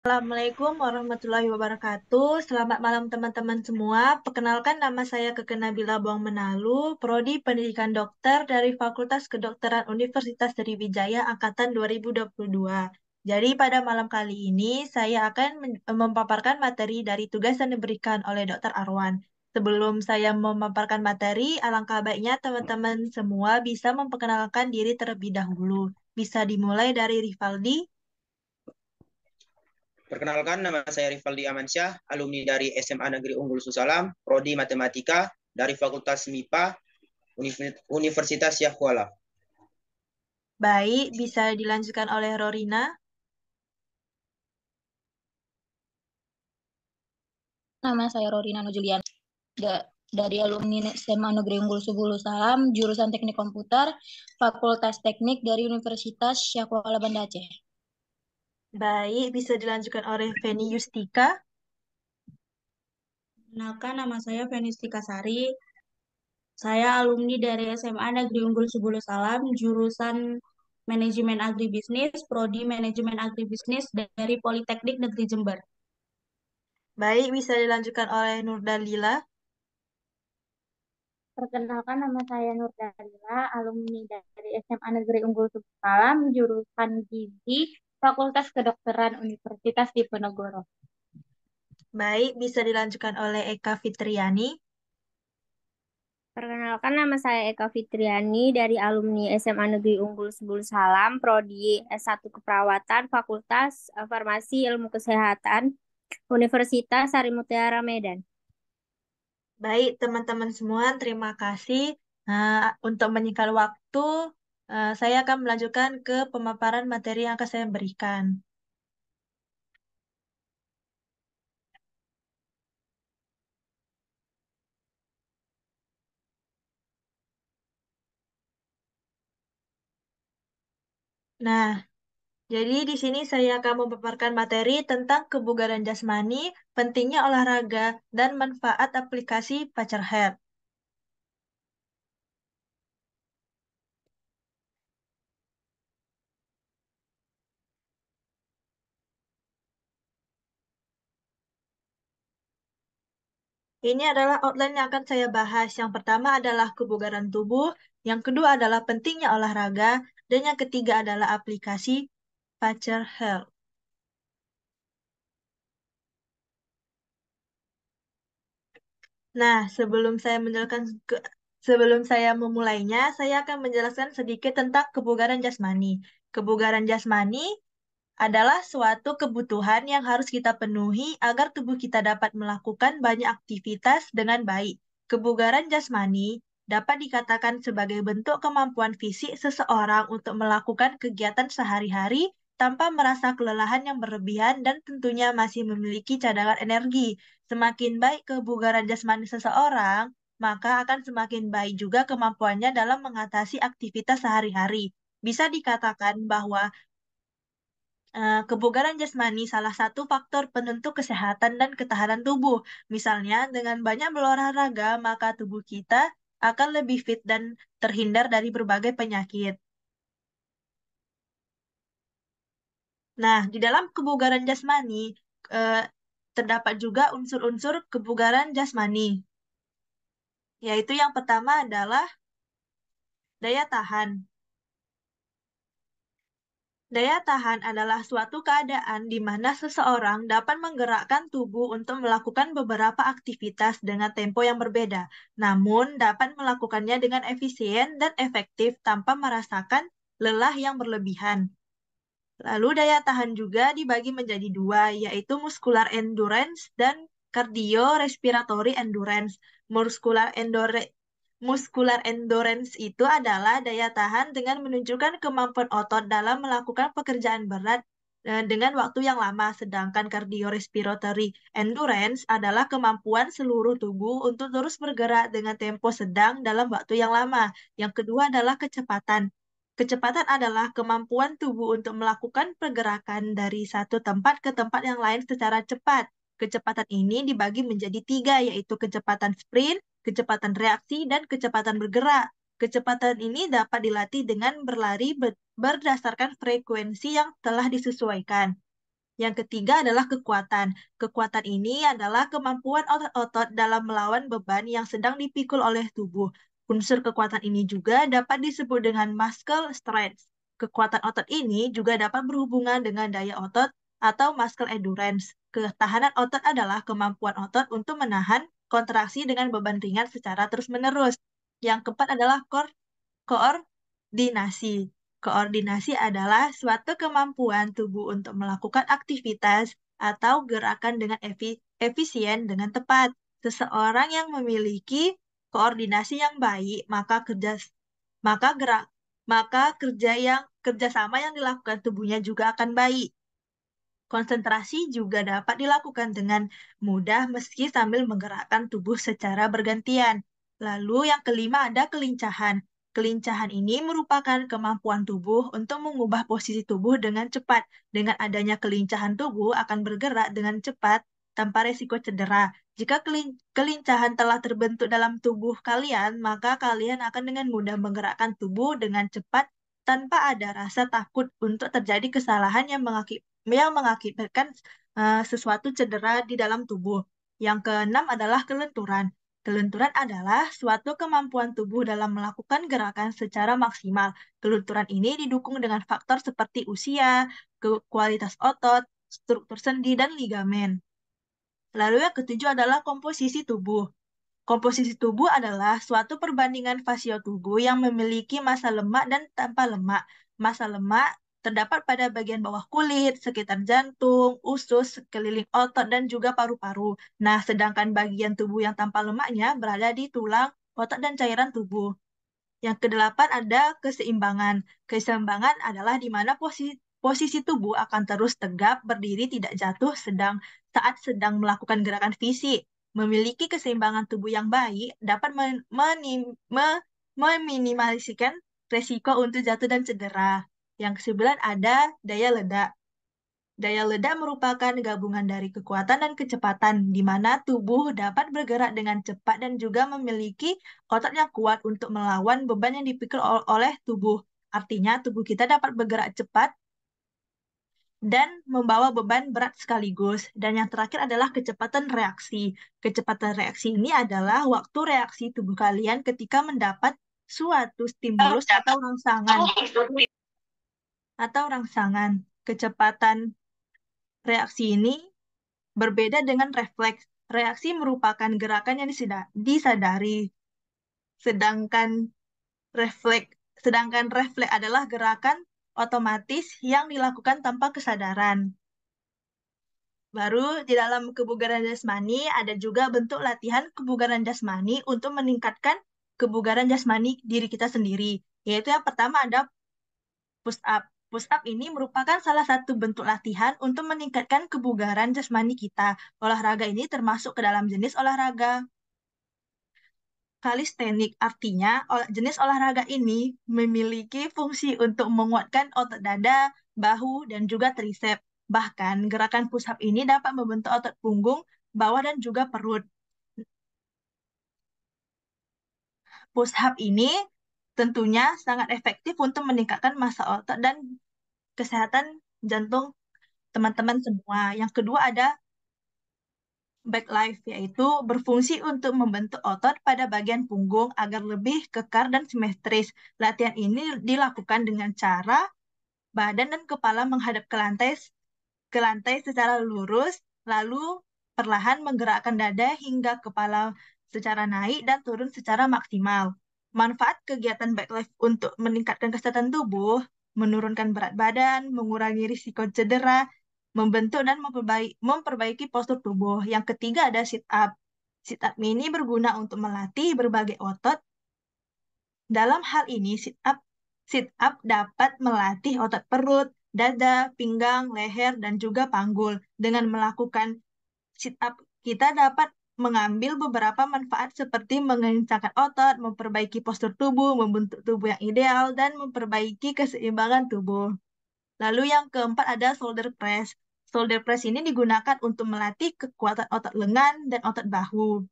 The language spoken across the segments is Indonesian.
Assalamualaikum warahmatullahi wabarakatuh. Selamat malam teman-teman semua. Perkenalkan nama saya Keke Nabila Buang Menalu, Prodi Pendidikan Dokter dari Fakultas Kedokteran Universitas Sriwijaya Angkatan 2022. Jadi pada malam kali ini saya akan memaparkan materi dari tugas yang diberikan oleh Dr. Arwan. Sebelum saya memaparkan materi, alangkah baiknya teman-teman semua bisa memperkenalkan diri terlebih dahulu. Bisa dimulai dari Rivaldi. Perkenalkan, nama saya Rivaldi Amansyah, alumni dari SMA Negeri Unggul Susalam, Prodi Matematika dari Fakultas MIPA, Universitas Syah Kuala. Baik, bisa dilanjutkan oleh Rorina. Nama saya Rorina Nujulian dari alumni SMA Negeri Unggul Subulu Salam, jurusan Teknik Komputer, Fakultas Teknik dari Universitas Syah Kuala Banda Aceh. Baik, bisa dilanjutkan oleh Feni Yustika. Perkenalkan, nama saya Venistika Sari. Saya alumni dari SMA Negeri Unggul Subulu Salam, jurusan Manajemen Agribisnis, Prodi Manajemen Agribisnis dari Politeknik Negeri Jember. Baik, bisa dilanjutkan oleh Nurdalila. Perkenalkan, nama saya Nur Dalila, alumni dari SMA Negeri Unggul Subulu Salam, jurusan Gizi, Fakultas Kedokteran Universitas Diponegoro. Baik, bisa dilanjutkan oleh Eka Fitriani. Perkenalkan, nama saya Eka Fitriani dari alumni SMA Negeri Unggul Subulu Salam, Prodi S1 Keperawatan, Fakultas Farmasi Ilmu Kesehatan, Universitas Sari Mutiara Medan. Baik, teman-teman semua, terima kasih. Untuk menyingkat waktu, saya akan melanjutkan ke pemaparan materi yang akan saya berikan. Nah, jadi di sini saya akan memaparkan materi tentang kebugaran jasmani, pentingnya olahraga, dan manfaat aplikasi Pacer Health. Ini adalah outline yang akan saya bahas. Yang pertama adalah kebugaran tubuh, yang kedua adalah pentingnya olahraga, dan yang ketiga adalah aplikasi Pacer Health. Nah, sebelum saya memulainya, saya akan menjelaskan sedikit tentang kebugaran jasmani. Kebugaran jasmani adalah suatu kebutuhan yang harus kita penuhi agar tubuh kita dapat melakukan banyak aktivitas dengan baik. Kebugaran jasmani dapat dikatakan sebagai bentuk kemampuan fisik seseorang untuk melakukan kegiatan sehari-hari tanpa merasa kelelahan yang berlebihan dan tentunya masih memiliki cadangan energi. Semakin baik kebugaran jasmani seseorang, maka akan semakin baik juga kemampuannya dalam mengatasi aktivitas sehari-hari. Bisa dikatakan bahwa kebugaran jasmani salah satu faktor penentu kesehatan dan ketahanan tubuh. Misalnya, dengan banyak berolahraga, maka tubuh kita akan lebih fit dan terhindar dari berbagai penyakit. Nah, di dalam kebugaran jasmani, eh, terdapat juga unsur-unsur kebugaran jasmani, yaitu yang pertama adalah daya tahan. Daya tahan adalah suatu keadaan di mana seseorang dapat menggerakkan tubuh untuk melakukan beberapa aktivitas dengan tempo yang berbeda, namun dapat melakukannya dengan efisien dan efektif tanpa merasakan lelah yang berlebihan. Lalu daya tahan juga dibagi menjadi dua, yaitu muscular endurance dan cardiorespiratory endurance. Muscular endurance itu adalah daya tahan dengan menunjukkan kemampuan otot dalam melakukan pekerjaan berat dengan waktu yang lama, sedangkan cardiorespiratory endurance adalah kemampuan seluruh tubuh untuk terus bergerak dengan tempo sedang dalam waktu yang lama. Yang kedua adalah kecepatan. Kecepatan adalah kemampuan tubuh untuk melakukan pergerakan dari satu tempat ke tempat yang lain secara cepat. Kecepatan ini dibagi menjadi tiga, yaitu kecepatan sprint, kecepatan reaksi, dan kecepatan bergerak. Kecepatan ini dapat dilatih dengan berlari berdasarkan frekuensi yang telah disesuaikan. Yang ketiga adalah kekuatan. Kekuatan ini adalah kemampuan otot-otot dalam melawan beban yang sedang dipikul oleh tubuh. Unsur kekuatan ini juga dapat disebut dengan muscle strength. Kekuatan otot ini juga dapat berhubungan dengan daya otot atau muscle endurance. Ketahanan otot adalah kemampuan otot untuk menahan kontraksi dengan beban ringan secara terus-menerus. Yang keempat adalah koordinasi. Koordinasi adalah suatu kemampuan tubuh untuk melakukan aktivitas atau gerakan dengan efisien dengan tepat. Seseorang yang memiliki koordinasi yang baik, maka kerjasama yang dilakukan tubuhnya juga akan baik. Konsentrasi juga dapat dilakukan dengan mudah meski sambil menggerakkan tubuh secara bergantian. Lalu yang kelima ada kelincahan. Kelincahan ini merupakan kemampuan tubuh untuk mengubah posisi tubuh dengan cepat. Dengan adanya kelincahan tubuh akan bergerak dengan cepat tanpa resiko cedera. Jika kelincahan telah terbentuk dalam tubuh kalian, maka kalian akan dengan mudah menggerakkan tubuh dengan cepat tanpa ada rasa takut untuk terjadi kesalahan yang mengakibatkan sesuatu cedera di dalam tubuh. Yang keenam adalah kelenturan. Kelenturan adalah suatu kemampuan tubuh dalam melakukan gerakan secara maksimal. Kelenturan ini didukung dengan faktor seperti usia, kualitas otot, struktur sendi, dan ligamen. Lalu yang ketujuh adalah komposisi tubuh. Komposisi tubuh adalah suatu perbandingan fasio tubuh yang memiliki massa lemak dan tanpa lemak. Massa lemak terdapat pada bagian bawah kulit, sekitar jantung, usus, sekeliling otot, dan juga paru-paru. Nah, sedangkan bagian tubuh yang tanpa lemaknya berada di tulang, otot, dan cairan tubuh. Yang kedelapan ada keseimbangan. Keseimbangan adalah di mana posisi tubuh akan terus tegap, berdiri, tidak jatuh saat sedang melakukan gerakan fisik. Memiliki keseimbangan tubuh yang baik dapat meminimalisasikan resiko untuk jatuh dan cedera. Yang kesembilan ada daya ledak. Daya ledak merupakan gabungan dari kekuatan dan kecepatan, di mana tubuh dapat bergerak dengan cepat dan juga memiliki otot yang kuat untuk melawan beban yang dipikul oleh tubuh. Artinya, tubuh kita dapat bergerak cepat dan membawa beban berat sekaligus. Dan yang terakhir adalah kecepatan reaksi. Kecepatan reaksi ini adalah waktu reaksi tubuh kalian ketika mendapat suatu stimulus atau rangsangan. Kecepatan reaksi ini berbeda dengan refleks. Reaksi merupakan gerakan yang disadari. Sedangkan refleks adalah gerakan otomatis yang dilakukan tanpa kesadaran. Baru di dalam kebugaran jasmani ada juga bentuk latihan kebugaran jasmani untuk meningkatkan kebugaran jasmani diri kita sendiri. Yaitu yang pertama ada push up. Push up ini merupakan salah satu bentuk latihan untuk meningkatkan kebugaran jasmani kita. Olahraga ini termasuk ke dalam jenis olahraga kalistenik. Artinya, jenis olahraga ini memiliki fungsi untuk menguatkan otot dada, bahu, dan juga tricep. Bahkan, gerakan push up ini dapat membentuk otot punggung, bawah, dan juga perut. Push up ini tentunya sangat efektif untuk meningkatkan massa otot dan kesehatan jantung teman-teman semua. Yang kedua ada back lift, yaitu berfungsi untuk membentuk otot pada bagian punggung agar lebih kekar dan simetris. Latihan ini dilakukan dengan cara badan dan kepala menghadap ke lantai secara lurus, lalu perlahan menggerakkan dada hingga kepala secara naik dan turun secara maksimal. Manfaat kegiatan back lift untuk meningkatkan kesehatan tubuh, menurunkan berat badan, mengurangi risiko cedera, membentuk dan memperbaiki postur tubuh. Yang ketiga ada sit up. Sit up ini berguna untuk melatih berbagai otot. Dalam hal ini, sit up dapat melatih otot perut, dada, pinggang, leher, dan juga panggul. Dengan melakukan sit up, kita dapat mengambil beberapa manfaat seperti mengencangkan otot, memperbaiki postur tubuh, membentuk tubuh yang ideal, dan memperbaiki keseimbangan tubuh. Lalu yang keempat ada shoulder press. Shoulder press ini digunakan untuk melatih kekuatan otot lengan dan otot bahu.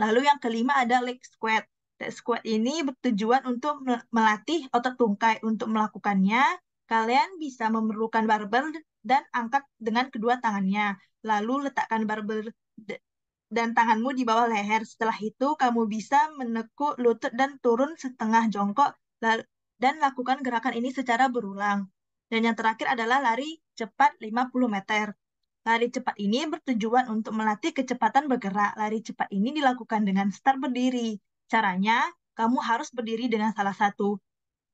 Lalu yang kelima ada leg squat. Leg squat ini bertujuan untuk melatih otot tungkai. Untuk melakukannya, kalian bisa memerlukan barbel dan angkat dengan kedua tangannya. Lalu letakkan barbel dan tanganmu di bawah leher. Setelah itu, kamu bisa menekuk lutut dan turun setengah jongkok dan lakukan gerakan ini secara berulang. Dan yang terakhir adalah lari cepat 50 meter. Lari cepat ini bertujuan untuk melatih kecepatan bergerak. Lari cepat ini dilakukan dengan start berdiri. Caranya, kamu harus berdiri dengan salah satu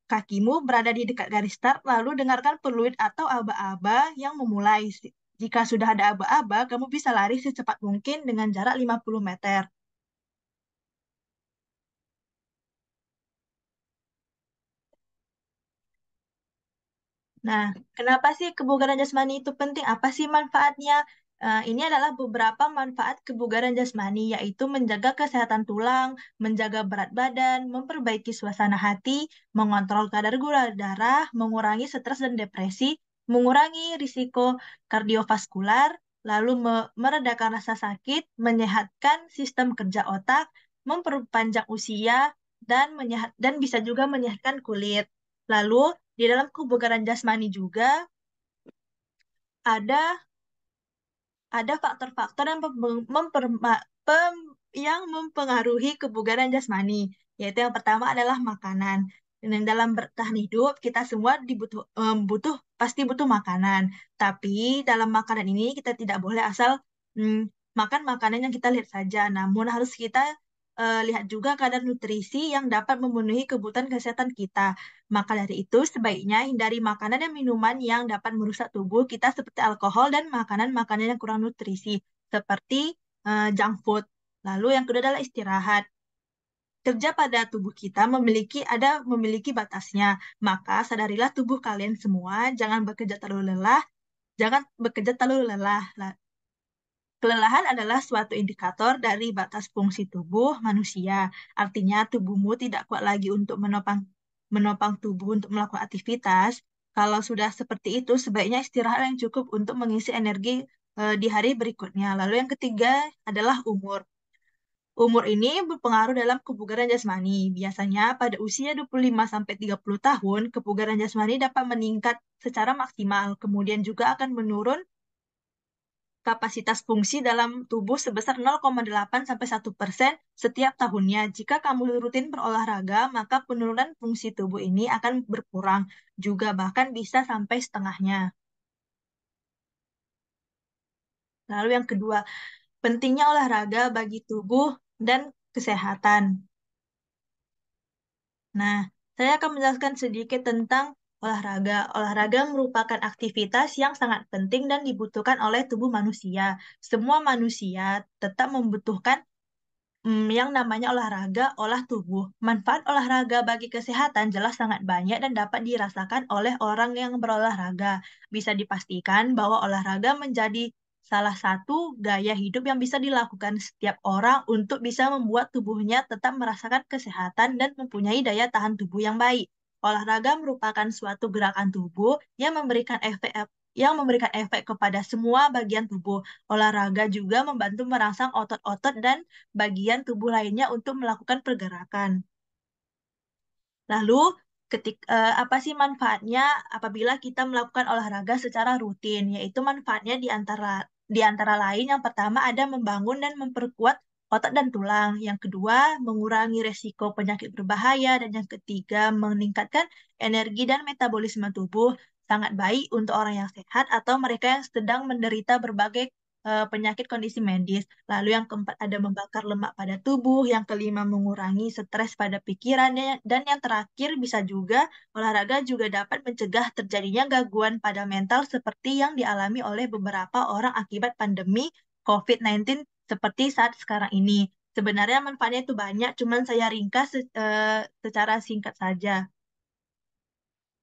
kakimu berada di dekat garis start, lalu dengarkan peluit atau aba-aba yang memulai. Jika sudah ada aba-aba, kamu bisa lari secepat mungkin dengan jarak 50 meter. Nah, kenapa sih kebugaran jasmani itu penting? Apa sih manfaatnya? Ini adalah beberapa manfaat kebugaran jasmani, yaitu menjaga kesehatan tulang, menjaga berat badan, memperbaiki suasana hati, mengontrol kadar gula darah, mengurangi stres dan depresi, mengurangi risiko kardiovaskular, lalu meredakan rasa sakit, menyehatkan sistem kerja otak, memperpanjang usia, dan bisa juga menyehatkan kulit. Lalu, di dalam kebugaran jasmani juga ada ada faktor-faktor yang yang mempengaruhi kebugaran jasmani, yaitu yang pertama adalah makanan. Dan dalam bertahan hidup, kita semua pasti butuh makanan. Tapi dalam makanan ini kita tidak boleh asal makan makanan yang kita lihat saja. Namun harus kita lihat juga kadar nutrisi yang dapat memenuhi kebutuhan kesehatan kita. Maka dari itu, sebaiknya hindari makanan dan minuman yang dapat merusak tubuh kita seperti alkohol dan makanan-makanan yang kurang nutrisi, seperti junk food. Lalu yang kedua adalah istirahat. Kerja pada tubuh kita memiliki batasnya. Maka sadarilah tubuh kalian semua, jangan bekerja terlalu lelah. Kelelahan adalah suatu indikator dari batas fungsi tubuh manusia. Artinya tubuhmu tidak kuat lagi untuk menopang tubuh untuk melakukan aktivitas. Kalau sudah seperti itu, sebaiknya istirahat yang cukup untuk mengisi energi di hari berikutnya. Lalu yang ketiga adalah umur. Umur ini berpengaruh dalam kebugaran jasmani. Biasanya pada usia 25-30 tahun, kebugaran jasmani dapat meningkat secara maksimal. Kemudian juga akan menurun kapasitas fungsi dalam tubuh sebesar 0,8-1% setiap tahunnya. Jika kamu rutin berolahraga, maka penurunan fungsi tubuh ini akan berkurang, juga bahkan bisa sampai setengahnya. Lalu yang kedua, pentingnya olahraga bagi tubuh dan kesehatan. Nah, saya akan menjelaskan sedikit tentang olahraga. Olahraga merupakan aktivitas yang sangat penting dan dibutuhkan oleh tubuh manusia. Semua manusia tetap membutuhkan yang namanya olahraga, olah tubuh. Manfaat olahraga bagi kesehatan jelas sangat banyak dan dapat dirasakan oleh orang yang berolahraga. Bisa dipastikan bahwa olahraga menjadi salah satu gaya hidup yang bisa dilakukan setiap orang untuk bisa membuat tubuhnya tetap merasakan kesehatan dan mempunyai daya tahan tubuh yang baik. Olahraga merupakan suatu gerakan tubuh yang memberikan efek kepada semua bagian tubuh. Olahraga juga membantu merangsang otot-otot dan bagian tubuh lainnya untuk melakukan pergerakan. Lalu, apa sih manfaatnya apabila kita melakukan olahraga secara rutin? Yaitu manfaatnya di antara lain yang pertama ada membangun dan memperkuat otot dan tulang. Yang kedua, mengurangi resiko penyakit berbahaya. Dan yang ketiga, meningkatkan energi dan metabolisme tubuh. Sangat baik untuk orang yang sehat atau mereka yang sedang menderita berbagai penyakit kondisi medis. Lalu yang keempat ada membakar lemak pada tubuh, yang kelima mengurangi stres pada pikirannya, dan yang terakhir bisa juga olahraga juga dapat mencegah terjadinya gangguan pada mental seperti yang dialami oleh beberapa orang akibat pandemi COVID-19 seperti saat sekarang ini. Sebenarnya manfaatnya itu banyak, cuman saya ringkas secara singkat saja.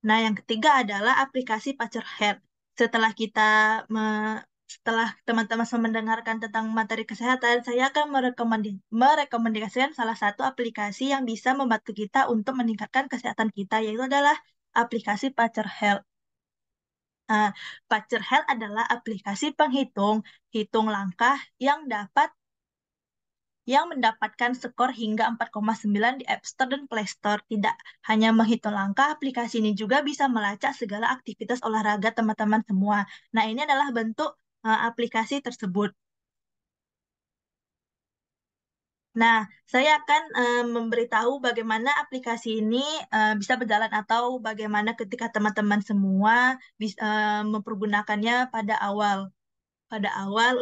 Nah, yang ketiga adalah aplikasi Pacer Health. Setelah kita setelah teman-teman semua mendengarkan tentang materi kesehatan, saya akan merekomendasikan salah satu aplikasi yang bisa membantu kita untuk meningkatkan kesehatan kita, yaitu adalah aplikasi Pacer Health. Pacer Health adalah aplikasi penghitung hitung langkah yang mendapatkan skor hingga 4,9 di App Store dan Play Store. Tidak hanya menghitung langkah, aplikasi ini juga bisa melacak segala aktivitas olahraga teman-teman semua. Nah, ini adalah bentuk aplikasi tersebut. Nah, saya akan memberitahu bagaimana aplikasi ini bisa berjalan atau bagaimana ketika teman-teman semua bisa mempergunakannya pada awal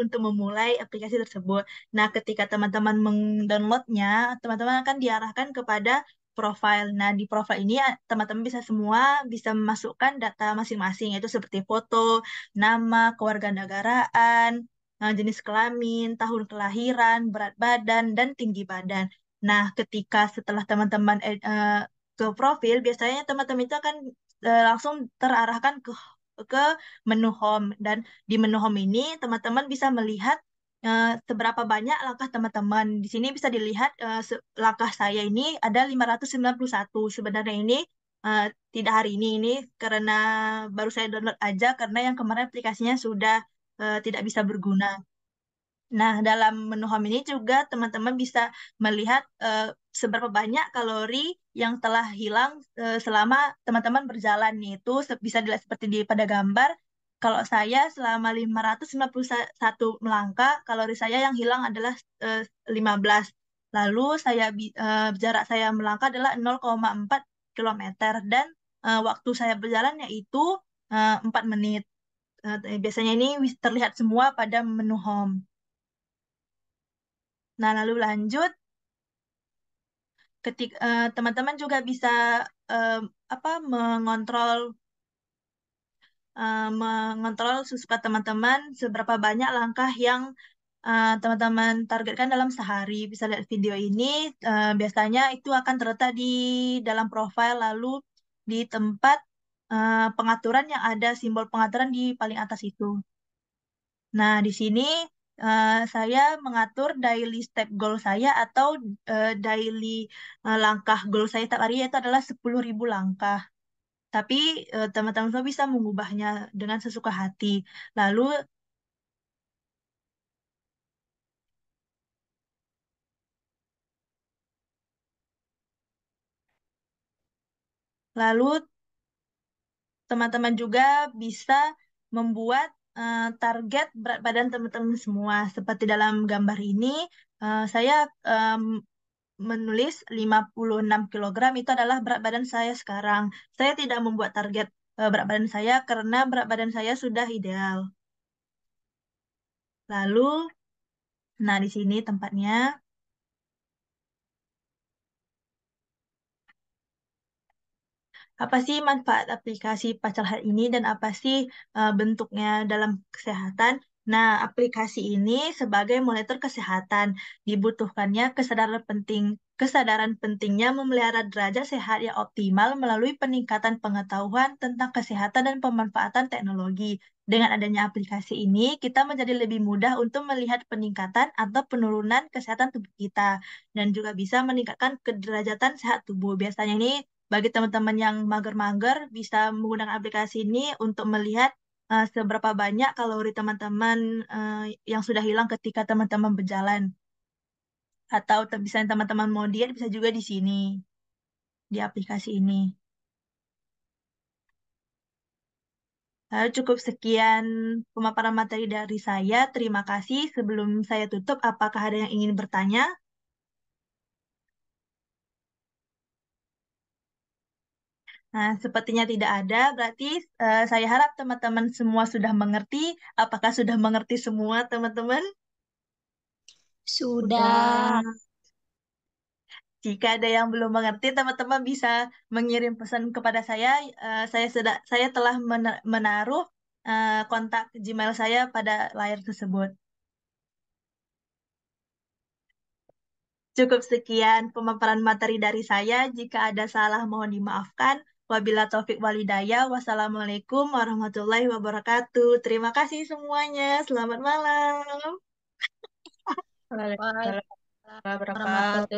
untuk memulai aplikasi tersebut. Nah, ketika teman-teman mendownloadnya, teman-teman akan diarahkan kepada profil. Nah, di profil ini teman-teman bisa memasukkan data masing-masing, yaitu seperti foto, nama, kewarganegaraan, jenis kelamin, tahun kelahiran, berat badan, dan tinggi badan. Nah, ketika setelah teman-teman ke profil, biasanya teman-teman itu akan langsung terarahkan ke menu home, dan di menu home ini teman-teman bisa melihat seberapa banyak langkah teman-teman. Di sini bisa dilihat langkah saya ini ada 591. Sebenarnya ini eh, tidak hari ini karena baru saya download aja karena yang kemarin aplikasinya sudah tidak bisa berguna. Nah, dalam menu home ini juga teman-teman bisa melihat seberapa banyak kalori yang telah hilang selama teman-teman berjalan. Itu bisa dilihat seperti pada gambar. Kalau saya selama 591 melangkah, kalori saya yang hilang adalah 15. Lalu jarak saya melangkah adalah 0,4 kilometer dan waktu saya berjalan yaitu 4 menit. Biasanya ini terlihat semua pada menu home. Nah, lalu lanjut, teman-teman juga bisa eh, mengontrol sesuka teman-teman seberapa banyak langkah yang teman-teman targetkan dalam sehari. Bisa lihat video ini, biasanya itu akan terletak di dalam profil, lalu di tempat pengaturan yang ada simbol pengaturan di paling atas itu. Nah, di sini saya mengatur daily step goal saya atau daily langkah goal saya tiap hari itu adalah 10.000 langkah. Tapi teman-teman semua bisa mengubahnya dengan sesuka hati. Lalu lalu teman-teman juga bisa membuat target berat badan teman-teman semua. Seperti dalam gambar ini, saya menulis 56 kilogram itu adalah berat badan saya sekarang. Saya tidak membuat target berat badan saya karena berat badan saya sudah ideal. Lalu, nah di sini tempatnya. Apa sih manfaat aplikasi Pacal Health ini dan apa sih bentuknya dalam kesehatan? Nah, aplikasi ini sebagai monitor kesehatan dibutuhkannya kesadaran pentingnya memelihara derajat sehat yang optimal melalui peningkatan pengetahuan tentang kesehatan dan pemanfaatan teknologi. Dengan adanya aplikasi ini, kita menjadi lebih mudah untuk melihat peningkatan atau penurunan kesehatan tubuh kita dan juga bisa meningkatkan kederajatan sehat tubuh. Biasanya ini bagi teman-teman yang mager-mager bisa menggunakan aplikasi ini untuk melihat seberapa banyak kalori teman-teman yang sudah hilang ketika teman-teman berjalan. Atau bisa teman-teman mau diet bisa juga di sini, di aplikasi ini. Cukup sekian pemaparan materi dari saya. Terima kasih. Sebelum saya tutup, apakah ada yang ingin bertanya? Nah, sepertinya tidak ada, berarti saya harap teman-teman semua sudah mengerti. Apakah sudah mengerti semua, teman-teman? Sudah. Jika ada yang belum mengerti, teman-teman bisa mengirim pesan kepada saya. Saya telah menaruh kontak Gmail saya pada layar tersebut. Cukup sekian pemaparan materi dari saya. Jika ada salah, mohon dimaafkan. Wabila taufik walidayah. Wassalamualaikum warahmatullahi wabarakatuh. Terima kasih semuanya. Selamat malam. Waalaikumsalam Waalaikumsalam warahmatullahi wabarakatuh.